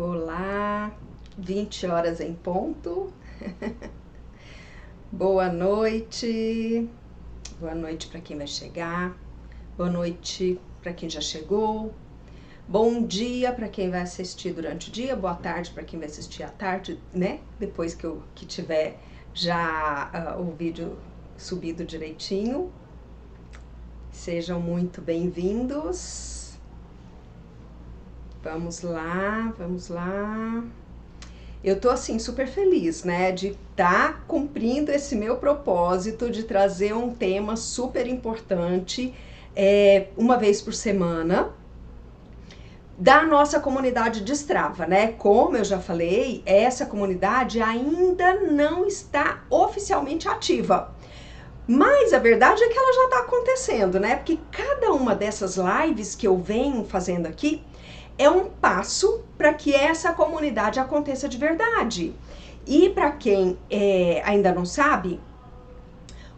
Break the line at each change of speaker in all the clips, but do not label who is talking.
Olá, 20 horas em ponto. Boa noite. Boa noite para quem vai chegar. Boa noite para quem já chegou. Bom dia para quem vai assistir durante o dia. Boa tarde para quem vai assistir à tarde, né? Depois que tiver já o vídeo subido direitinho. Sejam muito bem-vindos. Vamos lá, vamos lá. Eu tô assim super feliz, né, de estar cumprindo esse meu propósito de trazer um tema super importante uma vez por semana da nossa comunidade Destrava, né? Como eu já falei, essa comunidade ainda não está oficialmente ativa. Mas a verdade é que ela já está acontecendo, né? Porque cada uma dessas lives que eu venho fazendo aqui é um passo para que essa comunidade aconteça de verdade. E para quem ainda não sabe,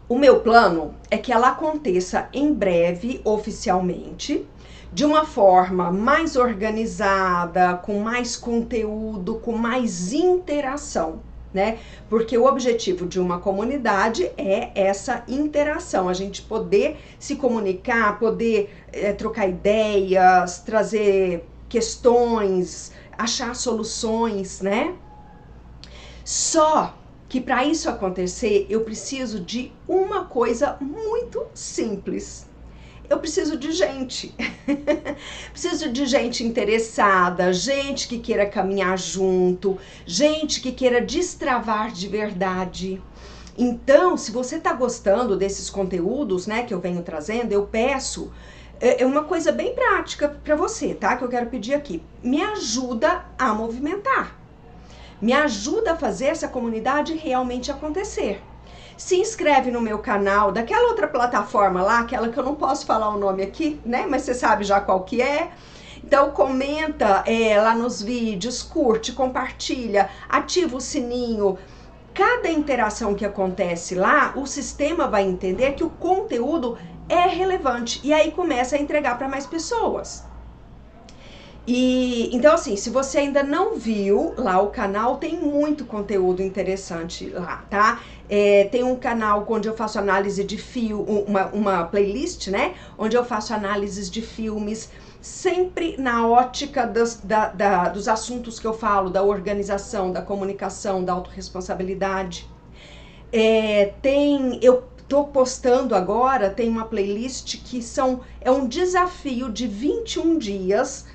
o meu plano é que ela aconteça em breve, oficialmente, de uma forma mais organizada, com mais conteúdo, com mais interação, né? Porque o objetivo de uma comunidade é essa interação, a gente poder se comunicar, poder trocar ideias, trazer questões, achar soluções, né? Só que para isso acontecer, eu preciso de uma coisa muito simples. Eu preciso de gente. Preciso de gente interessada, gente que queira caminhar junto, gente que queira destravar de verdade. Então, se você está gostando desses conteúdos, né, que eu venho trazendo, eu peço uma coisa bem prática para você, tá? Que eu quero pedir aqui. Me ajuda a movimentar. Me ajuda a fazer essa comunidade realmente acontecer. Se inscreve no meu canal, daquela outra plataforma lá, aquela que eu não posso falar o nome aqui, né? Mas você sabe já qual que é. Então comenta lá nos vídeos, curte, compartilha, ativa o sininho. Cada interação que acontece lá, o sistema vai entender que o conteúdo é relevante e aí começa a entregar para mais pessoas. E então assim, se você ainda não viu lá o canal, tem muito conteúdo interessante lá, tá? Tem um canal onde eu faço análise de uma playlist, né? Onde eu faço análises de filmes, sempre na ótica dos assuntos que eu falo, da organização, da comunicação, da autorresponsabilidade. Eu tô postando agora, tem uma playlist que é um desafio de 21 dias,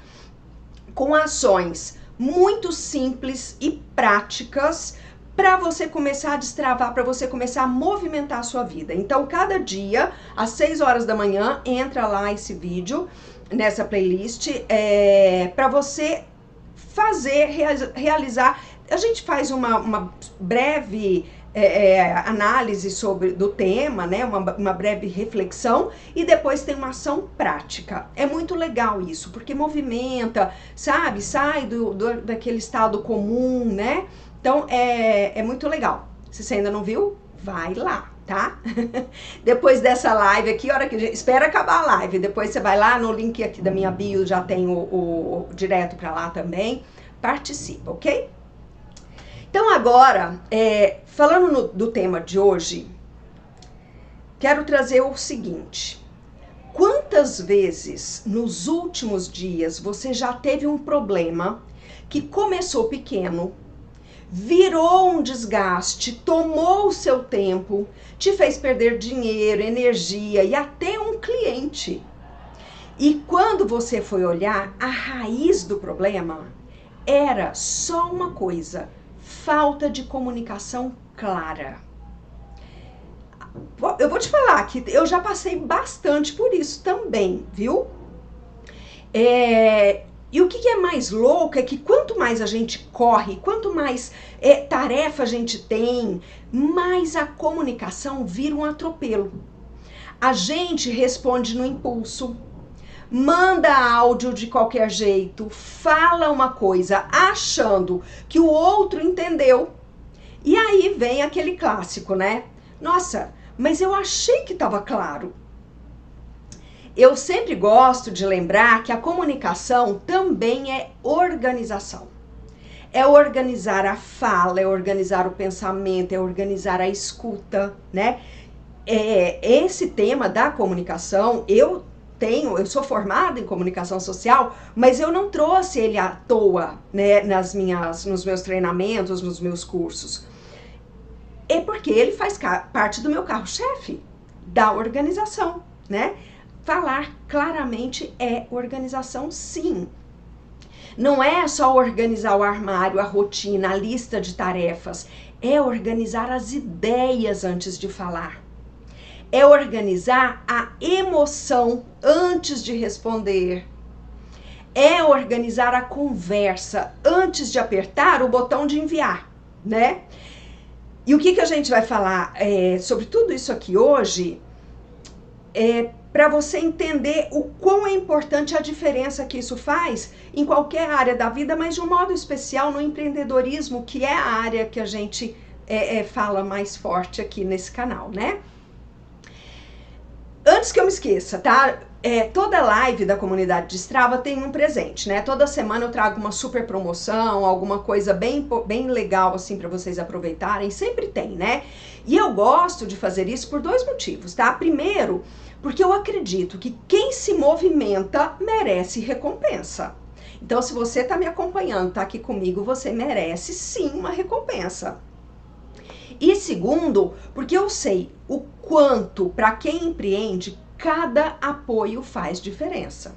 com ações muito simples e práticas para você começar a destravar, para você começar a movimentar a sua vida. Então, cada dia, às 6 horas da manhã, entra lá esse vídeo, nessa playlist, para você realizar. A gente faz uma breve análise do tema, né? Uma breve reflexão e depois tem uma ação prática. É muito legal isso, porque movimenta, sabe? Sai daquele estado comum, né? Então é muito legal. Se você ainda não viu, vai lá, tá? Depois dessa live aqui, espera acabar a live, depois você vai lá no link aqui da minha bio, já tem o direto para lá também. Participa, ok? Então agora, falando do tema de hoje, quero trazer o seguinte: quantas vezes nos últimos dias você já teve um problema que começou pequeno, virou um desgaste, tomou o seu tempo, te fez perder dinheiro, energia e até um cliente? E quando você foi olhar, a raiz do problema era só uma coisa: falta de comunicação clara. Eu vou te falar que eu já passei bastante por isso também, viu? E o que é mais louco é que quanto mais a gente corre, quanto mais tarefa a gente tem, mais a comunicação vira um atropelo. A gente responde no impulso, manda áudio de qualquer jeito, fala uma coisa achando que o outro entendeu. E aí vem aquele clássico, né? Nossa, mas eu achei que estava claro. Eu sempre gosto de lembrar que a comunicação também é organização. é organizar a fala, é organizar o pensamento, é organizar a escuta, né? Esse tema da comunicação, eu sou formada em comunicação social, mas eu não trouxe ele à toa, né, nos meus treinamentos, nos meus cursos. É porque ele faz parte do meu carro-chefe, da organização, né? Falar claramente é organização, sim. Não é só organizar o armário, a rotina, a lista de tarefas. É organizar as ideias antes de falar. É organizar a emoção antes de responder. É organizar a conversa antes de apertar o botão de enviar, né? E o que a gente vai falar sobre tudo isso aqui hoje para você entender o quão é importante a diferença que isso faz em qualquer área da vida, mas de um modo especial no empreendedorismo, que é a área que a gente fala mais forte aqui nesse canal, né? Antes que eu me esqueça, tá? Toda live da comunidade Destrava tem um presente, né? Toda semana eu trago uma super promoção, alguma coisa bem legal assim para vocês aproveitarem, sempre tem, né? E eu gosto de fazer isso por 2 motivos, tá? Primeiro, porque eu acredito que quem se movimenta merece recompensa. Então, se você tá me acompanhando, tá aqui comigo, você merece sim uma recompensa. E segundo, porque eu sei o quanto, para quem empreende, cada apoio faz diferença.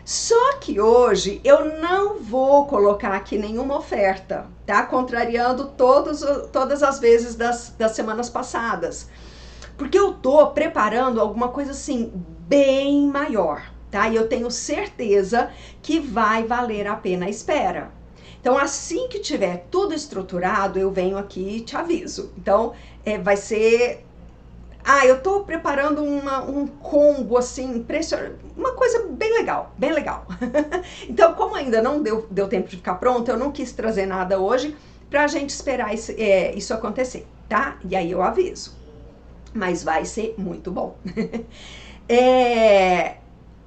Só que hoje eu não vou colocar aqui nenhuma oferta, tá? Contrariando todas as vezes das semanas passadas. Porque eu tô preparando alguma coisa assim, bem maior, tá? E eu tenho certeza que vai valer a pena a espera. Então, assim que tiver tudo estruturado, eu venho aqui e te aviso. Então, vai ser... eu tô preparando um combo, assim, impressionante. Uma coisa bem legal, bem legal. Então, como ainda não deu tempo de ficar pronto, eu não quis trazer nada hoje pra gente esperar isso acontecer, tá? E aí eu aviso. Mas vai ser muito bom.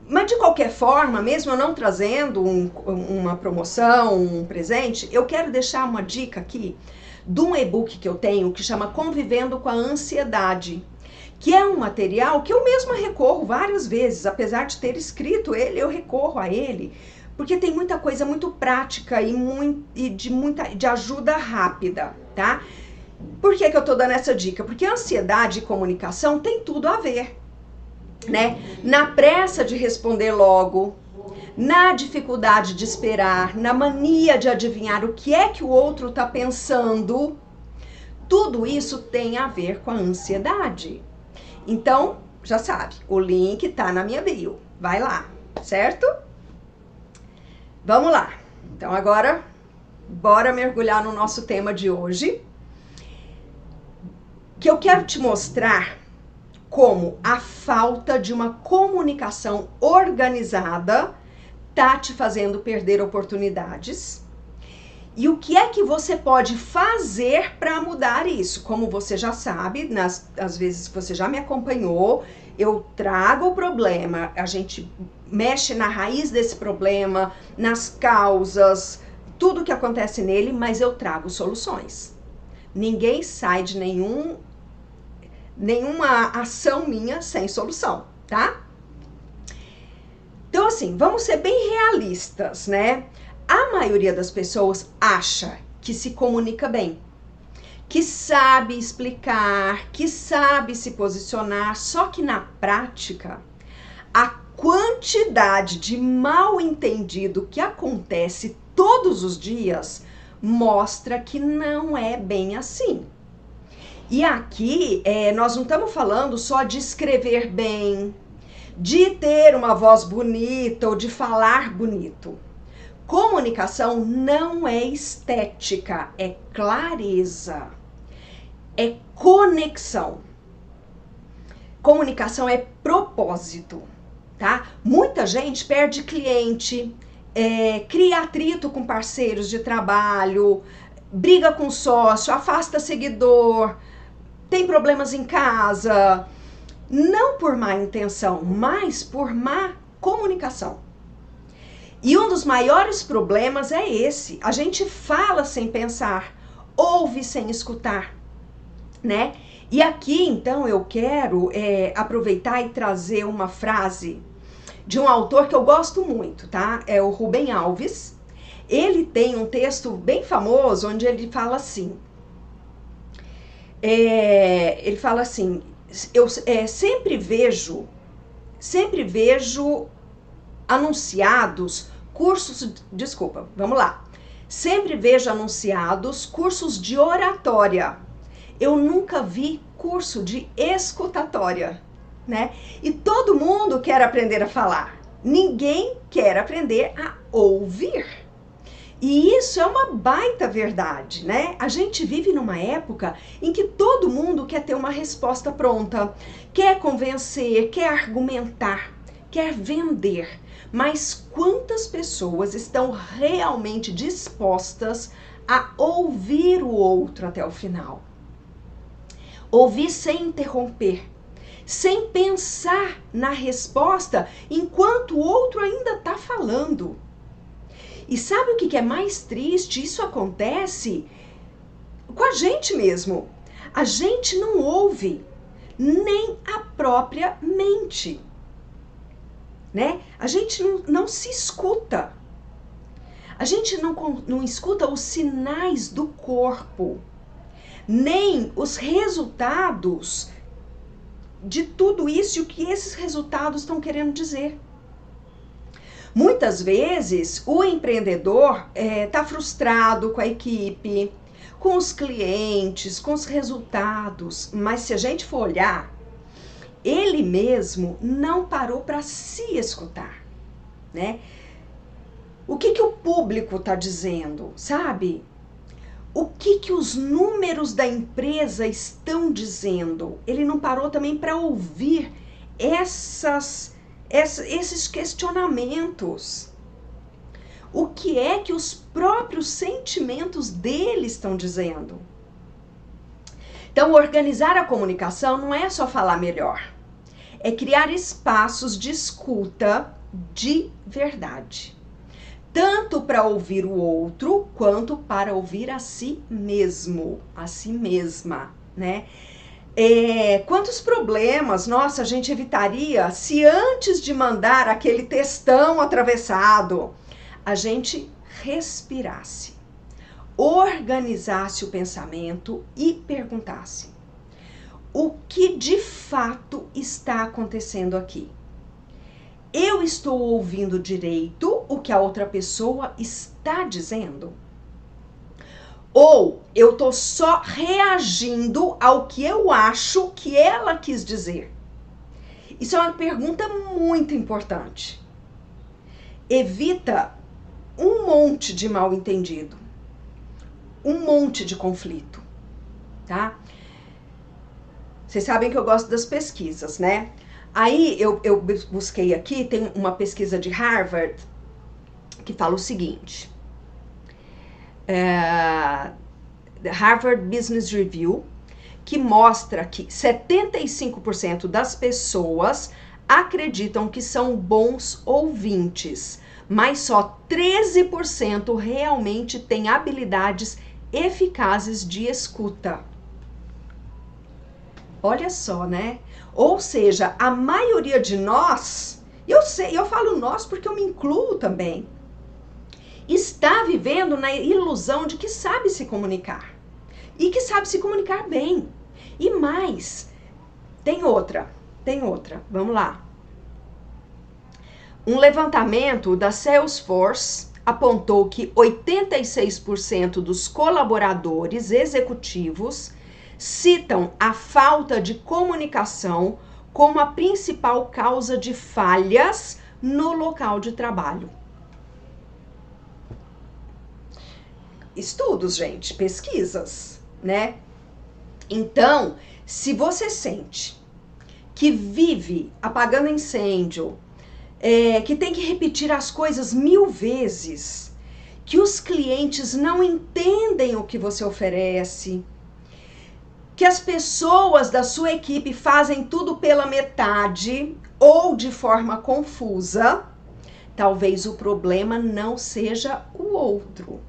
Mas de qualquer forma, mesmo eu não trazendo uma promoção, um presente, eu quero deixar uma dica aqui de um e-book que eu tenho que chama Convivendo com a Ansiedade, que é um material que eu mesma recorro várias vezes, apesar de ter escrito ele, eu recorro a ele, porque tem muita coisa muito prática e de ajuda rápida, tá? Por que eu tô dando essa dica? Porque ansiedade e comunicação tem tudo a ver, né? Na pressa de responder logo, na dificuldade de esperar, na mania de adivinhar o que é que o outro tá pensando, tudo isso tem a ver com a ansiedade. Então, já sabe, o link tá na minha bio. Vai lá, certo? Vamos lá. Então agora, bora mergulhar no nosso tema de hoje, que eu quero te mostrar como a falta de uma comunicação organizada tá te fazendo perder oportunidades. E o que é que você pode fazer para mudar isso? Como você já sabe, às vezes que você já me acompanhou, eu trago o problema, a gente mexe na raiz desse problema, nas causas, tudo que acontece nele, mas eu trago soluções. Ninguém sai de nenhuma ação minha sem solução, tá? Então, assim, vamos ser bem realistas, né? A maioria das pessoas acha que se comunica bem, que sabe explicar, que sabe se posicionar, só que na prática, a quantidade de mal entendido que acontece todos os dias mostra que não é bem assim. E aqui, nós não estamos falando só de escrever bem, de ter uma voz bonita ou de falar bonito. Comunicação não é estética, é clareza, é conexão. Comunicação é propósito, tá? Muita gente perde cliente, cria atrito com parceiros de trabalho, briga com sócio, afasta seguidor, tem problemas em casa, não por má intenção, mas por má comunicação. E um dos maiores problemas é esse. A gente fala sem pensar, ouve sem escutar, né? E aqui, então, eu quero aproveitar e trazer uma frase de um autor que eu gosto muito, tá? É o Rubem Alves. Ele tem um texto bem famoso onde ele fala assim, eu sempre vejo anunciados sempre vejo anunciados cursos de oratória. Eu nunca vi curso de escutatória, né? E todo mundo quer aprender a falar. Ninguém quer aprender a ouvir. E isso é uma baita verdade, né? A gente vive numa época em que todo mundo quer ter uma resposta pronta, quer convencer, quer argumentar, quer vender. Mas quantas pessoas estão realmente dispostas a ouvir o outro até o final? Ouvir sem interromper, sem pensar na resposta enquanto o outro ainda está falando. E sabe o que é mais triste? Isso acontece com a gente mesmo. A gente não ouve nem a própria mente, né? A gente não se escuta. A gente não escuta os sinais do corpo, nem os resultados de tudo isso e o que esses resultados estão querendo dizer. Muitas vezes o empreendedor está frustrado com a equipe, com os clientes, com os resultados, mas se a gente for olhar, ele mesmo não parou para se escutar, né? O que o público está dizendo, sabe? O que os números da empresa estão dizendo? Ele não parou também para ouvir esses questionamentos. O que é que os próprios sentimentos dele estão dizendo? Então, organizar a comunicação não é só falar melhor. É criar espaços de escuta de verdade. Tanto para ouvir o outro, quanto para ouvir a si mesmo, a si mesma, né? Quantos problemas, nossa, a gente evitaria se antes de mandar aquele textão atravessado, a gente respirasse, organizasse o pensamento e perguntasse: o que de fato está acontecendo aqui? Eu estou ouvindo direito o que a outra pessoa está dizendo? Ou eu estou só reagindo ao que eu acho que ela quis dizer? Isso é uma pergunta muito importante. Evita um monte de mal entendido, um monte de conflito, tá? Vocês sabem que eu gosto das pesquisas, né? Aí eu busquei aqui, tem uma pesquisa de Harvard que fala o seguinte: Harvard Business Review, que mostra que 75% das pessoas acreditam que são bons ouvintes, mas só 13% realmente têm habilidades eficazes de escuta. Olha só, né? Ou seja, a maioria de nós, eu falo nós porque eu me incluo também, está vivendo na ilusão de que sabe se comunicar. E que sabe se comunicar bem. E mais, tem outra. Vamos lá. Um levantamento da Salesforce apontou que 86% dos colaboradores executivos citam a falta de comunicação como a principal causa de falhas no local de trabalho. Estudos, gente, pesquisas, né? Então, se você sente que vive apagando incêndio, que tem que repetir as coisas 1000 vezes, que os clientes não entendem o que você oferece, que as pessoas da sua equipe fazem tudo pela metade ou de forma confusa, talvez o problema não seja o outro.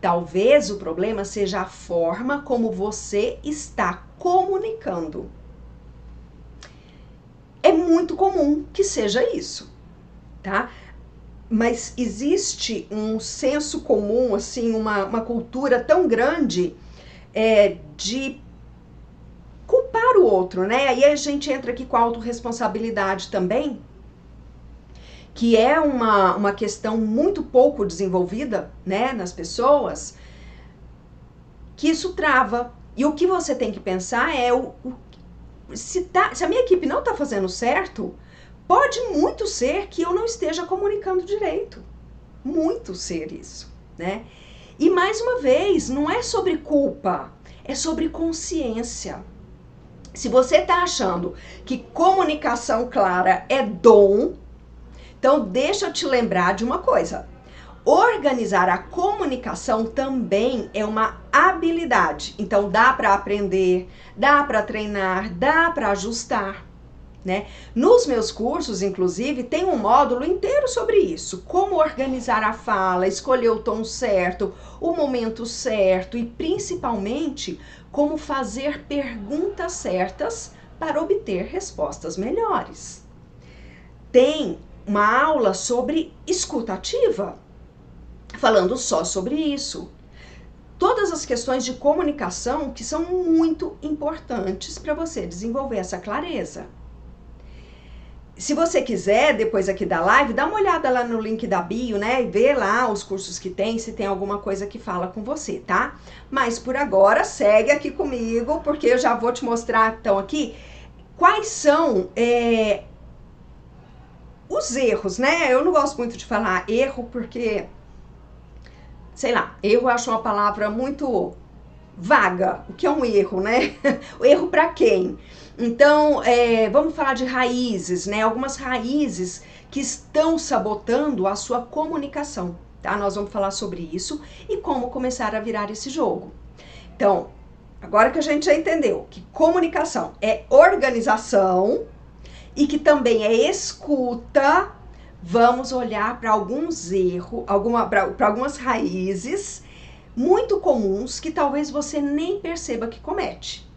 Talvez o problema seja a forma como você está comunicando. É muito comum que seja isso, tá? Mas existe um senso comum, assim, uma cultura tão grande de culpar o outro, né? Aí a gente entra aqui com a autorresponsabilidade também, que é uma questão muito pouco desenvolvida, né, nas pessoas, que isso trava. E o que você tem que pensar é, se a minha equipe não está fazendo certo, pode muito ser que eu não esteja comunicando direito. Muito ser isso, né? E mais uma vez, não é sobre culpa, é sobre consciência. Se você está achando que comunicação clara é dom, então deixa eu te lembrar de uma coisa. Organizar a comunicação também é uma habilidade. Então dá para aprender, dá para treinar, dá para ajustar, né? Nos meus cursos, inclusive, tem um módulo inteiro sobre isso. Como organizar a fala, escolher o tom certo, o momento certo e principalmente como fazer perguntas certas para obter respostas melhores. Tem uma aula sobre escuta ativa, falando só sobre isso. Todas as questões de comunicação que são muito importantes para você desenvolver essa clareza. Se você quiser, depois aqui da live, dá uma olhada lá no link da bio, né? E vê lá os cursos que tem, se tem alguma coisa que fala com você, tá? Mas por agora, segue aqui comigo, porque eu já vou te mostrar, então, aqui, quais são os erros, né? Eu não gosto muito de falar erro, porque, sei lá, erro eu acho uma palavra muito vaga. O que é um erro, né? O erro para quem? Então, vamos falar de raízes, né? Algumas raízes que estão sabotando a sua comunicação, tá? Nós vamos falar sobre isso e como começar a virar esse jogo. Então, agora que a gente já entendeu que comunicação é organização e que também é escuta, vamos olhar para alguns erros, para algumas raízes muito comuns que talvez você nem perceba que comete.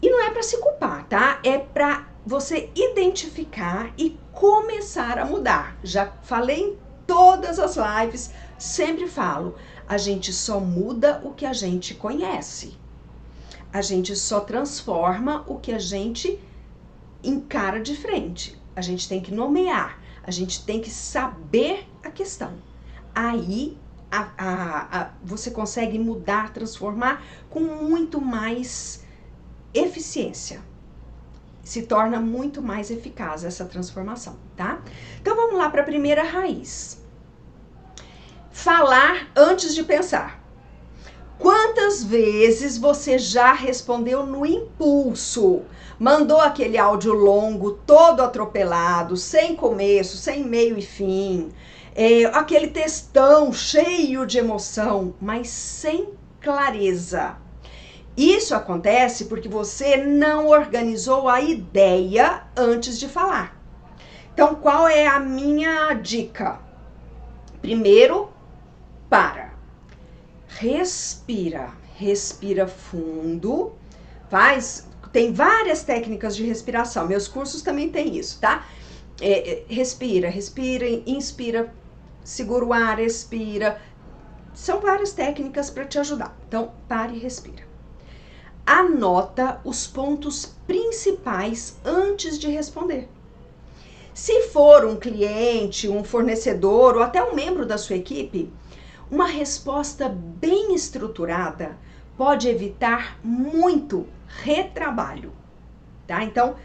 E não é para se culpar, tá? É para você identificar e começar a mudar. Já falei em todas as lives, sempre falo, a gente só muda o que a gente conhece. A gente só transforma o que a gente encara de frente. A gente tem que nomear, a gente tem que saber a questão. Aí você consegue mudar, transformar com muito mais eficiência. Se torna muito mais eficaz essa transformação, tá? Então vamos lá para a primeira raiz. Falar antes de pensar. Quantas vezes você já respondeu no impulso? Mandou aquele áudio longo, todo atropelado, sem começo, sem meio e fim. Aquele textão cheio de emoção, mas sem clareza. Isso acontece porque você não organizou a ideia antes de falar. Então, qual é a minha dica? Primeiro, respira fundo, tem várias técnicas de respiração, meus cursos também tem isso, tá? Respira, inspira, segura o ar, expira, são várias técnicas para te ajudar, então pare e respira. Anota os pontos principais antes de responder. Se for um cliente, um fornecedor ou até um membro da sua equipe, uma resposta bem estruturada pode evitar muito retrabalho, tá? Então,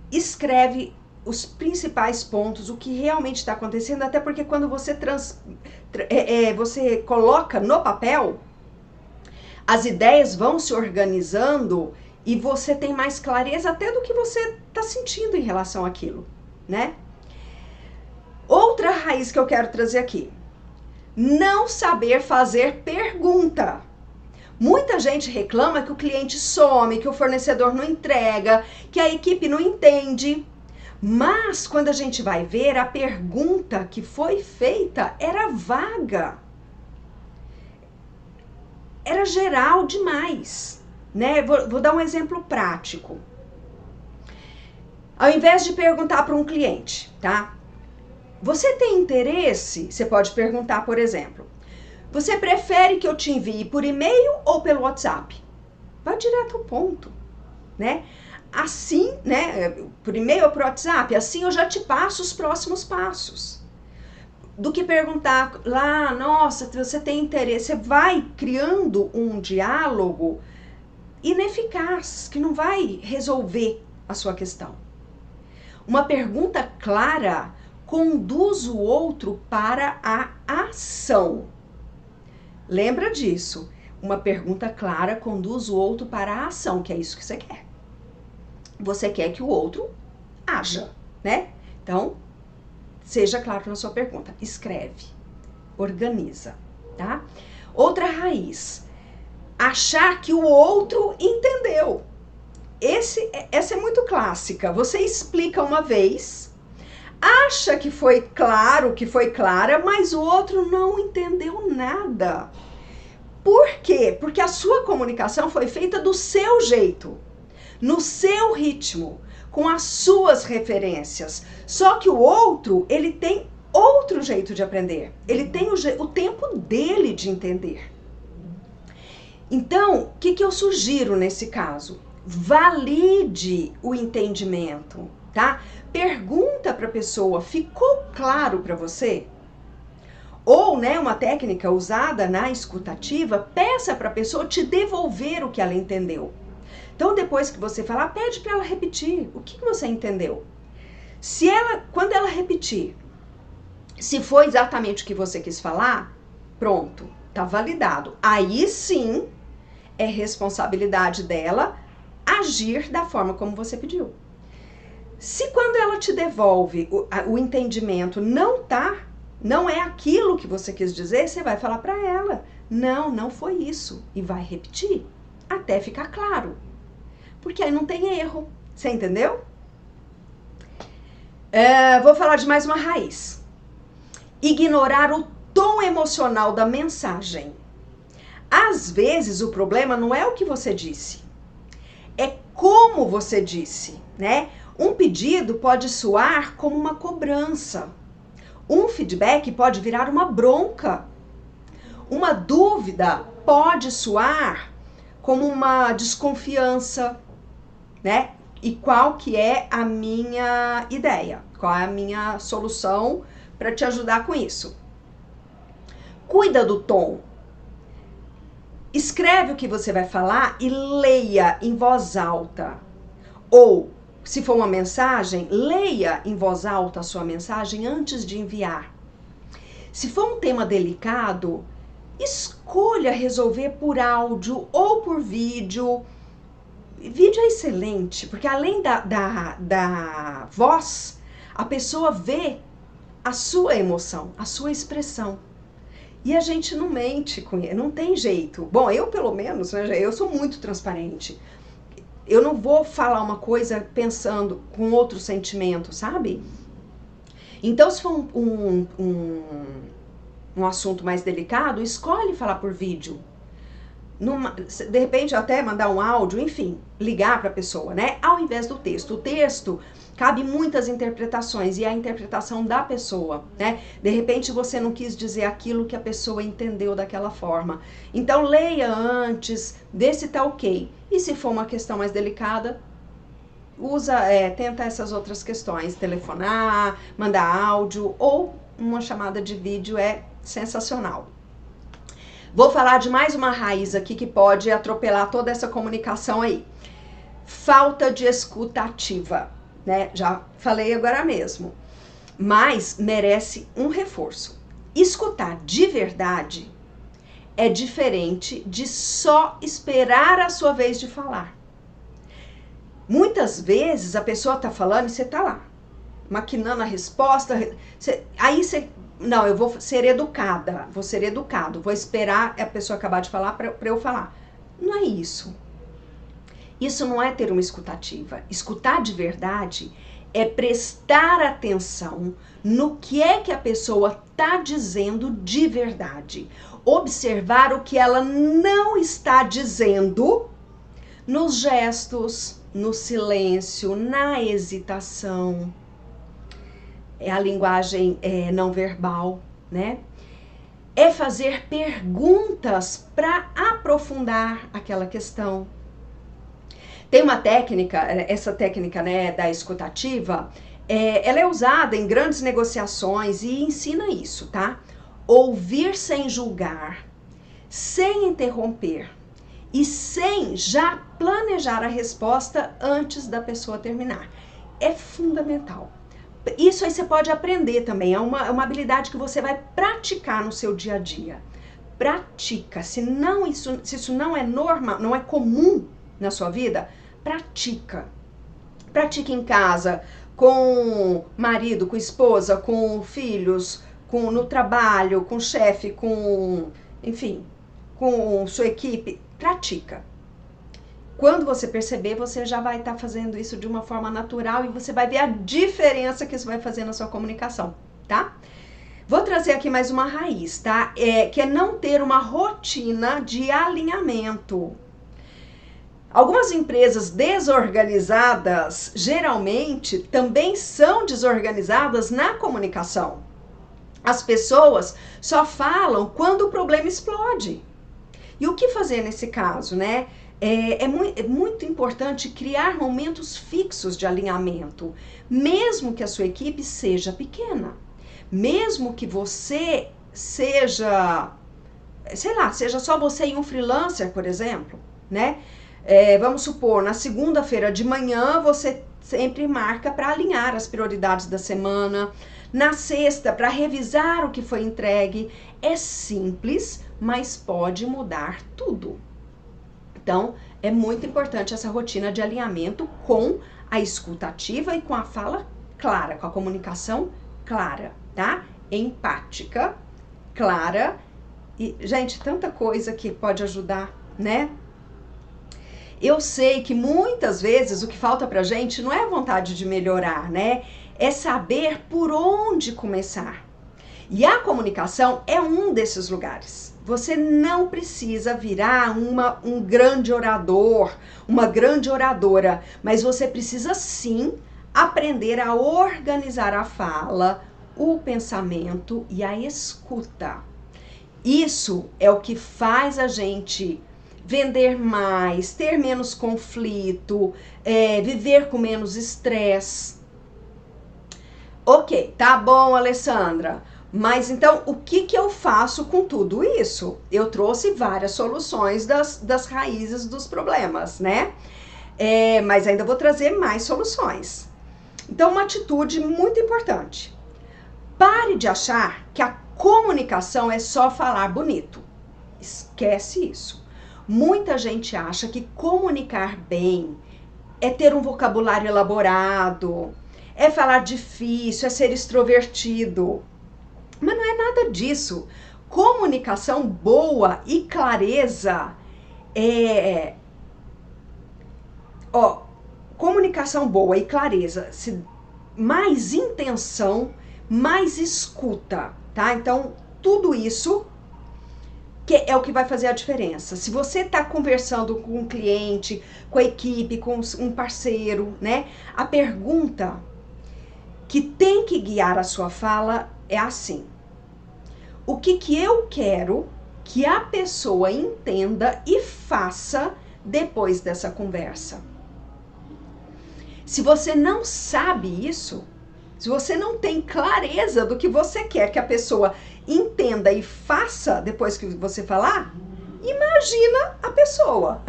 escreve os principais pontos, o que realmente está acontecendo, até porque quando você você coloca no papel, as ideias vão se organizando e você tem mais clareza até do que você está sentindo em relação àquilo, né? Outra raiz que eu quero trazer aqui. Não saber fazer pergunta. Muita gente reclama que o cliente some, que o fornecedor não entrega, que a equipe não entende. Mas quando a gente vai ver, a pergunta que foi feita era vaga. Era geral demais, né? Vou dar um exemplo prático. Ao invés de perguntar para um cliente, tá? Você tem interesse? Você pode perguntar, por exemplo, você prefere que eu te envie por e-mail ou pelo WhatsApp? Vai direto ao ponto, né? Assim, né, por e-mail ou por WhatsApp, assim eu já te passo os próximos passos. Do que perguntar lá, nossa, você tem interesse? Você vai criando um diálogo ineficaz, que não vai resolver a sua questão. Uma pergunta clara conduz o outro para a ação. Lembra disso? Uma pergunta clara conduz o outro para a ação, que é isso que você quer. Você quer que o outro haja, né? Então, seja claro na sua pergunta. Escreve, organiza, tá? Outra raiz. Achar que o outro entendeu. Essa é muito clássica. Você explica uma vez, acha que foi claro, que foi clara, mas o outro não entendeu nada. Por quê? Porque a sua comunicação foi feita do seu jeito, no seu ritmo, com as suas referências. Só que o outro, ele tem outro jeito de aprender. Ele tem o tempo dele de entender. Então, o que eu sugiro nesse caso? Valide o entendimento, tá? Pergunta para a pessoa, ficou claro para você? Ou, né, uma técnica usada na escutativa, peça para a pessoa te devolver o que ela entendeu. Então, depois que você falar, pede para ela repetir. O que você entendeu? Quando ela repetir, se foi exatamente o que você quis falar, pronto, tá validado. Aí sim, é responsabilidade dela agir da forma como você pediu. Se quando ela te devolve o entendimento não é aquilo que você quis dizer, você vai falar para ela, não foi isso, e vai repetir até ficar claro, porque aí não tem erro, você entendeu? Vou falar de mais uma raiz. Ignorar o tom emocional da mensagem. Às vezes o problema não é o que você disse, é como você disse, né? Um pedido pode soar como uma cobrança. Um feedback pode virar uma bronca. Uma dúvida pode soar como uma desconfiança, né? E qual que é a minha ideia? Qual é a minha solução para te ajudar com isso? Cuida do tom. Escreve o que você vai falar e leia em voz alta. Ou, se for uma mensagem, leia em voz alta a sua mensagem antes de enviar. Se for um tema delicado, escolha resolver por áudio ou por vídeo. Vídeo é excelente, porque além da voz, a pessoa vê a sua emoção, a sua expressão. E a gente não mente com ele, não tem jeito. Bom, eu pelo menos, né, eu sou muito transparente. Eu não vou falar uma coisa pensando com outro sentimento, sabe? Então, se for um assunto mais delicado, escolhe falar por vídeo. De repente, até mandar um áudio, enfim, ligar para a pessoa, né? Ao invés do texto. O texto cabe muitas interpretações e é a interpretação da pessoa, né? De repente, você não quis dizer aquilo que a pessoa entendeu daquela forma. Então, leia antes, vê se tá ok. E se for uma questão mais delicada, tenta essas outras questões, telefonar, mandar áudio ou uma chamada de vídeo é sensacional. Vou falar de mais uma raiz aqui que pode atropelar toda essa comunicação aí. Falta de escuta ativa, né? Já falei agora mesmo. Mas merece um reforço. Escutar de verdade é diferente de só esperar a sua vez de falar. Muitas vezes a pessoa tá falando e você tá lá, maquinando a resposta. Não, eu vou ser educada, vou esperar a pessoa acabar de falar para eu falar. Não é isso. Isso não é ter uma escutativa. Escutar de verdade é prestar atenção no que é que a pessoa está dizendo de verdade. Observar o que ela não está dizendo nos gestos, no silêncio, na hesitação. É a linguagem não verbal, né? É fazer perguntas para aprofundar aquela questão. Tem uma técnica, essa técnica, né, da escutativa, ela é usada em grandes negociações e ensina isso, tá? Ouvir sem julgar, sem interromper e sem já planejar a resposta antes da pessoa terminar. É fundamental. Isso aí você pode aprender também, é uma habilidade que você vai praticar no seu dia a dia. Pratica, se isso não é norma, não é comum na sua vida, pratica. Pratica em casa, com marido, com esposa, com filhos, no trabalho, com chefe, enfim, com sua equipe. Pratica. Quando você perceber, você já vai estar fazendo isso de uma forma natural e você vai ver a diferença que isso vai fazer na sua comunicação, tá? Vou trazer aqui mais uma raiz, tá? Que é não ter uma rotina de alinhamento. Algumas empresas desorganizadas, geralmente, também são desorganizadas na comunicação. As pessoas só falam quando o problema explode. E o que fazer nesse caso, né? É muito importante criar momentos fixos de alinhamento, mesmo que a sua equipe seja pequena. Mesmo que você seja, sei lá, seja só você e um freelancer, por exemplo, né? Vamos supor, na segunda-feira de manhã você sempre marca para alinhar as prioridades da semana, na sexta para revisar o que foi entregue. É simples, mas pode mudar tudo. Então, é muito importante essa rotina de alinhamento com a escuta ativa e com a fala clara, com a comunicação clara, tá? Empática, clara e, gente, tanta coisa que pode ajudar, né? Eu sei que muitas vezes o que falta pra gente não é a vontade de melhorar, né? É saber por onde começar. E a comunicação é um desses lugares. Você não precisa virar um grande orador, uma grande oradora, mas você precisa sim aprender a organizar a fala, o pensamento e a escuta. Isso é o que faz a gente vender mais, ter menos conflito, viver com menos estresse. Ok, tá bom, Alessandra. Mas então, o que eu faço com tudo isso? Eu trouxe várias soluções das raízes dos problemas, né? Mas ainda vou trazer mais soluções. Então, uma atitude muito importante. Pare de achar que a comunicação é só falar bonito. Esquece isso. Muita gente acha que comunicar bem é ter um vocabulário elaborado, é falar difícil, é ser extrovertido. Mas não é nada disso. Comunicação boa e clareza comunicação boa e clareza, mais intenção, mais escuta, tá? Então, tudo isso que é o que vai fazer a diferença. Se você está conversando com um cliente, com a equipe, com um parceiro, né? A pergunta que tem que guiar a sua fala é assim: o que eu quero que a pessoa entenda e faça depois dessa conversa? Se você não sabe isso, se você não tem clareza do que você quer que a pessoa entenda e faça depois que você falar, imagina a pessoa.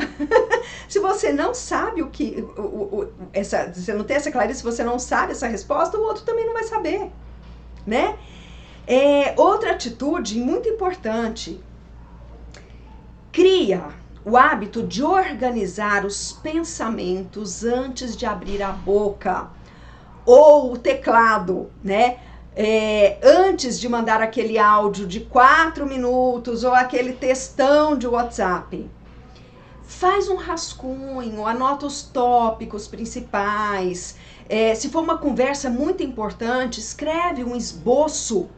Se você não sabe você não tem essa clareza, se você não sabe essa resposta, o outro também não vai saber, né? Outra atitude muito importante: cria o hábito de organizar os pensamentos antes de abrir a boca ou o teclado, né? Antes de mandar aquele áudio de 4 minutos ou aquele textão de WhatsApp. faz um rascunho, anota os tópicos principais. Se for uma conversa muito importante, escreve um esboço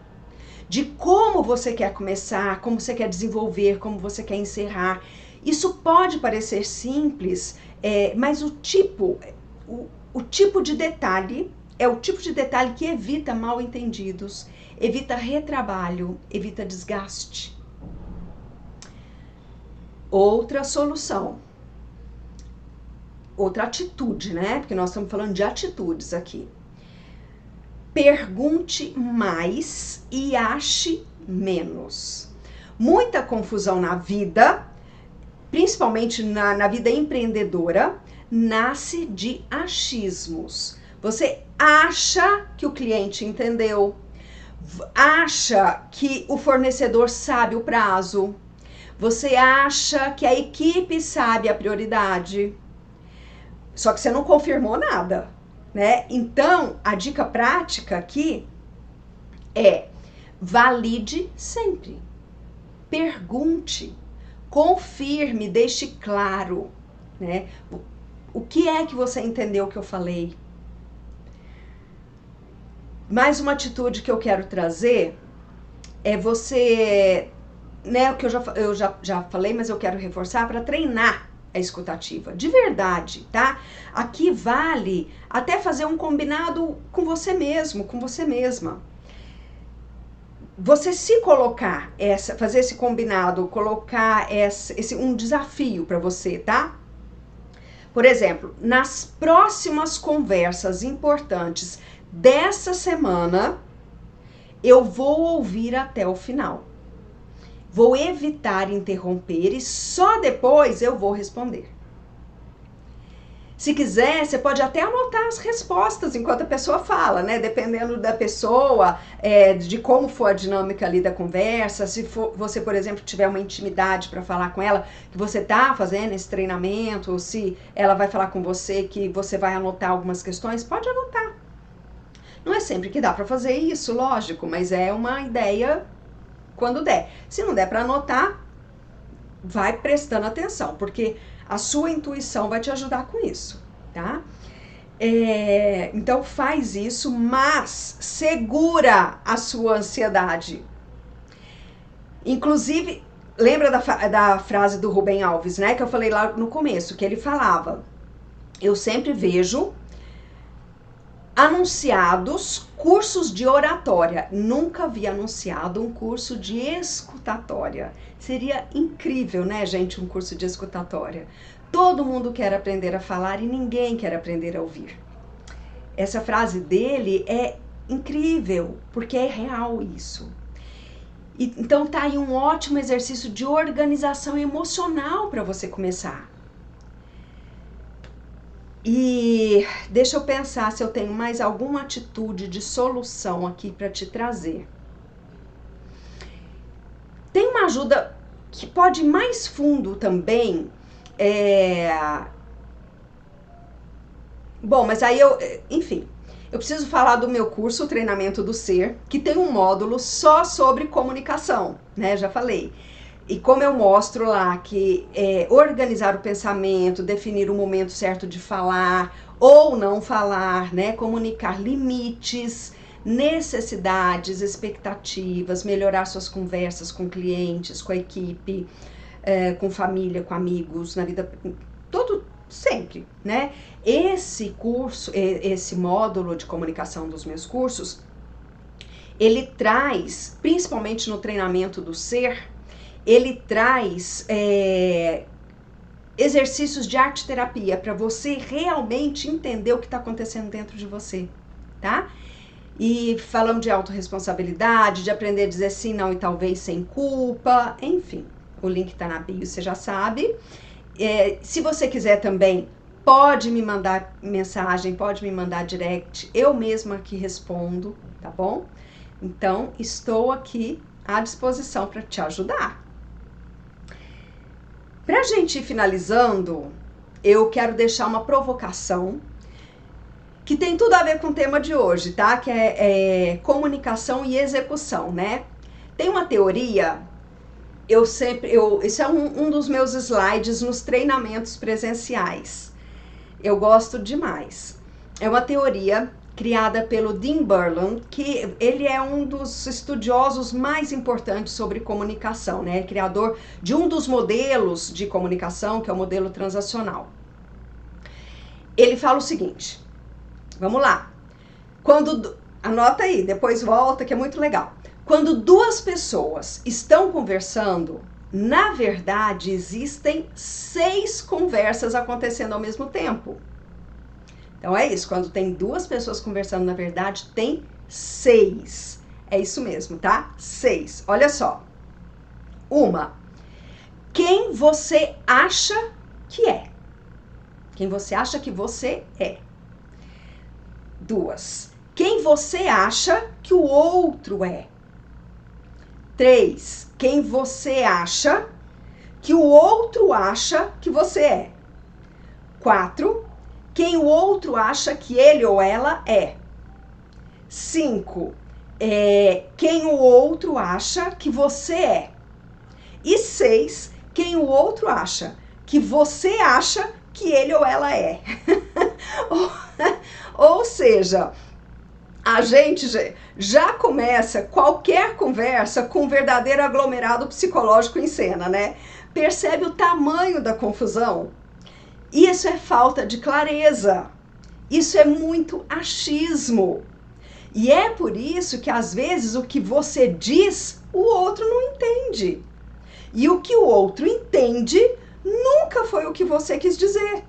de como você quer começar, como você quer desenvolver, como você quer encerrar. Isso pode parecer simples, mas o tipo de detalhe é o tipo de detalhe que evita mal-entendidos, evita retrabalho, evita desgaste. Outra solução, outra atitude, né? Porque nós estamos falando de atitudes aqui. Pergunte mais e ache menos. Muita confusão na vida, principalmente na vida empreendedora, nasce de achismos. Você acha que o cliente entendeu, acha que o fornecedor sabe o prazo, você acha que a equipe sabe a prioridade, só que você não confirmou nada, né? Então, a dica prática aqui é: valide sempre, pergunte, confirme, deixe claro, né? O que é que você entendeu que eu falei? Mais uma atitude que eu quero trazer é você, né, o que eu já falei, mas eu quero reforçar, para treinar a escutativa, de verdade, tá? Aqui vale até fazer um combinado com você mesmo, com você mesma. Você se colocar, fazer esse combinado, colocar um desafio para você, tá? Por exemplo, nas próximas conversas importantes dessa semana, eu vou ouvir até o final. Vou evitar interromper e só depois eu vou responder. Se quiser, você pode até anotar as respostas enquanto a pessoa fala, né? Dependendo da pessoa, de como for a dinâmica ali da conversa. Se você, por exemplo, tiver uma intimidade para falar com ela, que você tá fazendo esse treinamento, ou se ela vai falar com você, que você vai anotar algumas questões, pode anotar. Não é sempre que dá para fazer isso, lógico, mas é uma ideia quando der. Se não der para anotar, vai prestando atenção, porque a sua intuição vai te ajudar com isso, tá? Então faz isso, mas segura a sua ansiedade. Inclusive, lembra da frase do Rubem Alves, né? Que eu falei lá no começo, que ele falava: eu sempre vejo anunciados cursos de oratória. Nunca vi anunciado um curso de escutatória. Seria incrível, né, gente, um curso de escutatória. Todo mundo quer aprender a falar e ninguém quer aprender a ouvir. Essa frase dele é incrível, porque é real isso. Então tá aí um ótimo exercício de organização emocional para você começar. E deixa eu pensar se eu tenho mais alguma atitude de solução aqui para te trazer. Tem uma ajuda que pode ir mais fundo também. Bom, mas aí enfim, eu preciso falar do meu curso, o Treinamento do Ser, que tem um módulo só sobre comunicação, né? Já falei. E como eu mostro lá que organizar o pensamento, definir o momento certo de falar ou não falar, né? Comunicar limites, necessidades, expectativas, melhorar suas conversas com clientes, com a equipe, com família, com amigos, na vida, sempre, né? Esse curso, esse módulo de comunicação dos meus cursos, ele traz, principalmente no treinamento do ser, ele traz exercícios de arte-terapia para você realmente entender o que está acontecendo dentro de você, tá? E falamos de autorresponsabilidade, de aprender a dizer sim, não e talvez sem culpa, enfim. O link está na bio, você já sabe. Se você quiser também, pode me mandar mensagem, pode me mandar direct, eu mesma que respondo, tá bom? Então, estou aqui à disposição para te ajudar. Pra gente ir finalizando, eu quero deixar uma provocação que tem tudo a ver com o tema de hoje, tá? Que é comunicação e execução, né? Tem uma teoria esse é um dos meus slides nos treinamentos presenciais. Eu gosto demais. É uma teoria criada pelo Dean Burland, que ele é um dos estudiosos mais importantes sobre comunicação, né? Criador de um dos modelos de comunicação, que é o modelo transacional. Ele fala o seguinte, vamos lá. Anota aí, depois volta, que é muito legal. Quando duas pessoas estão conversando, na verdade existem 6 conversas acontecendo ao mesmo tempo. Então é isso, quando tem 2 pessoas conversando, na verdade tem 6. É isso mesmo, tá? 6. Olha só. Uma, quem você acha que é? Quem você acha que você é? 2, quem você acha que o outro é? 3, quem você acha que o outro acha que você é? 4, quem o outro acha que ele ou ela é? 5, quem o outro acha que você é? E 6, quem o outro acha que você acha que ele ou ela é? Ou seja, a gente já começa qualquer conversa com um verdadeiro aglomerado psicológico em cena, né? Percebe o tamanho da confusão? Isso é falta de clareza. Isso é muito achismo. E é por isso que às vezes o que você diz, o outro não entende. E o que o outro entende nunca foi o que você quis dizer.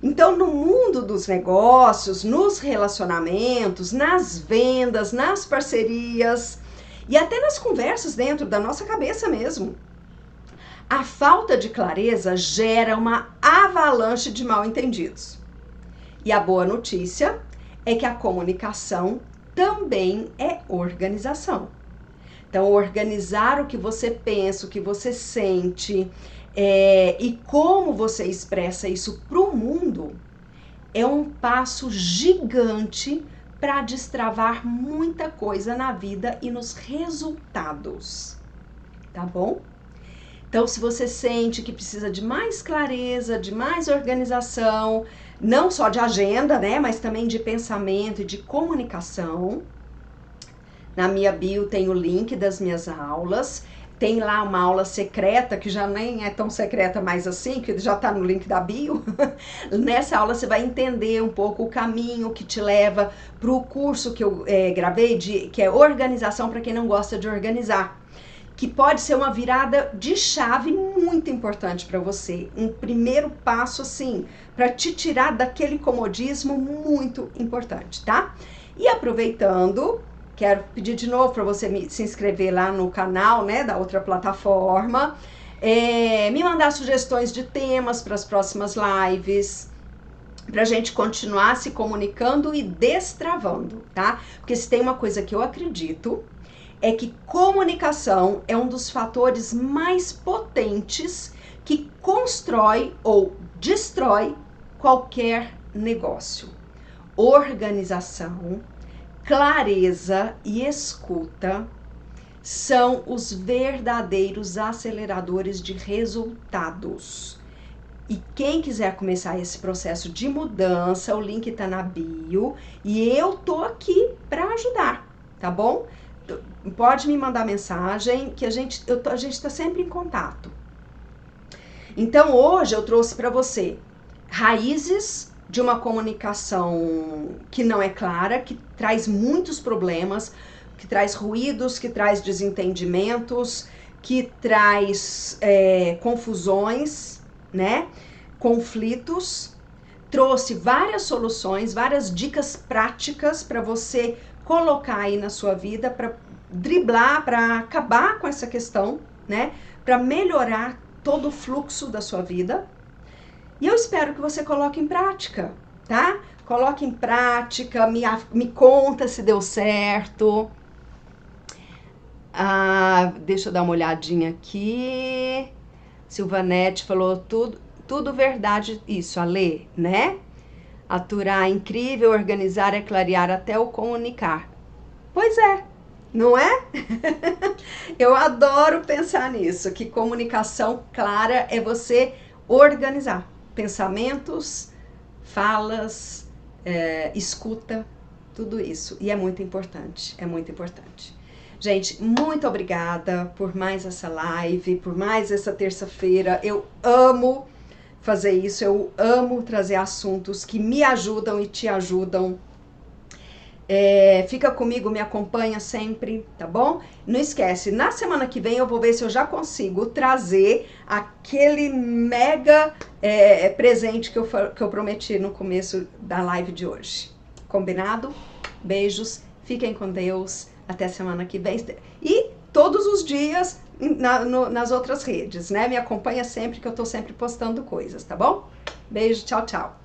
Então, no mundo dos negócios, nos relacionamentos, nas vendas, nas parcerias e até nas conversas dentro da nossa cabeça mesmo, a falta de clareza gera uma avalanche de mal-entendidos. E a boa notícia é que a comunicação também é organização. Então, organizar o que você pensa, o que você sente, e como você expressa isso para o mundo é um passo gigante para destravar muita coisa na vida e nos resultados, tá bom? Então, se você sente que precisa de mais clareza, de mais organização, não só de agenda, né, mas também de pensamento e de comunicação, na minha bio tem o link das minhas aulas. Tem lá uma aula secreta, que já nem é tão secreta mais assim, que já tá no link da bio. Nessa aula você vai entender um pouco o caminho que te leva para o curso que eu gravei, que é Organização para quem não gosta de organizar. Que pode ser uma virada de chave muito importante para você. Um primeiro passo, assim, para te tirar daquele comodismo muito importante, tá? E aproveitando, quero pedir de novo para você se inscrever lá no canal, né, da outra plataforma, me mandar sugestões de temas para as próximas lives, para a gente continuar se comunicando e destravando, tá? Porque se tem uma coisa que eu acredito, é que comunicação é um dos fatores mais potentes que constrói ou destrói qualquer negócio. Organização, clareza e escuta são os verdadeiros aceleradores de resultados. E quem quiser começar esse processo de mudança, o link tá na bio e eu tô aqui para ajudar, tá bom? Pode me mandar mensagem que a gente tá sempre em contato. Então hoje eu trouxe para você raízes de uma comunicação que não é clara, que traz muitos problemas, que traz ruídos, que traz desentendimentos, que traz confusões, né? Conflitos. Trouxe várias soluções, várias dicas práticas para você colocar aí na sua vida, para driblar, para acabar com essa questão, né? Para melhorar todo o fluxo da sua vida. E eu espero que você coloque em prática, tá? Coloque em prática, me conta se deu certo. Deixa eu dar uma olhadinha aqui. Silvanete falou tudo verdade isso, Alê, né? Aturar é incrível, organizar é clarear até o comunicar. Pois é, Não é? Eu adoro pensar nisso, que comunicação clara é você organizar pensamentos, falas, escuta, tudo isso. E é muito importante, é muito importante. Gente, muito obrigada por mais essa live, por mais essa terça-feira. Eu amo fazer isso, eu amo trazer assuntos que me ajudam e te ajudam. Fica comigo, me acompanha sempre, tá bom? Não esquece, na semana que vem eu vou ver se eu já consigo trazer aquele mega presente que eu prometi no começo da live de hoje. Combinado? Beijos, fiquem com Deus, até semana que vem. E todos os dias nas outras redes, né? Me acompanha sempre que eu tô sempre postando coisas, tá bom? Beijo, tchau, tchau.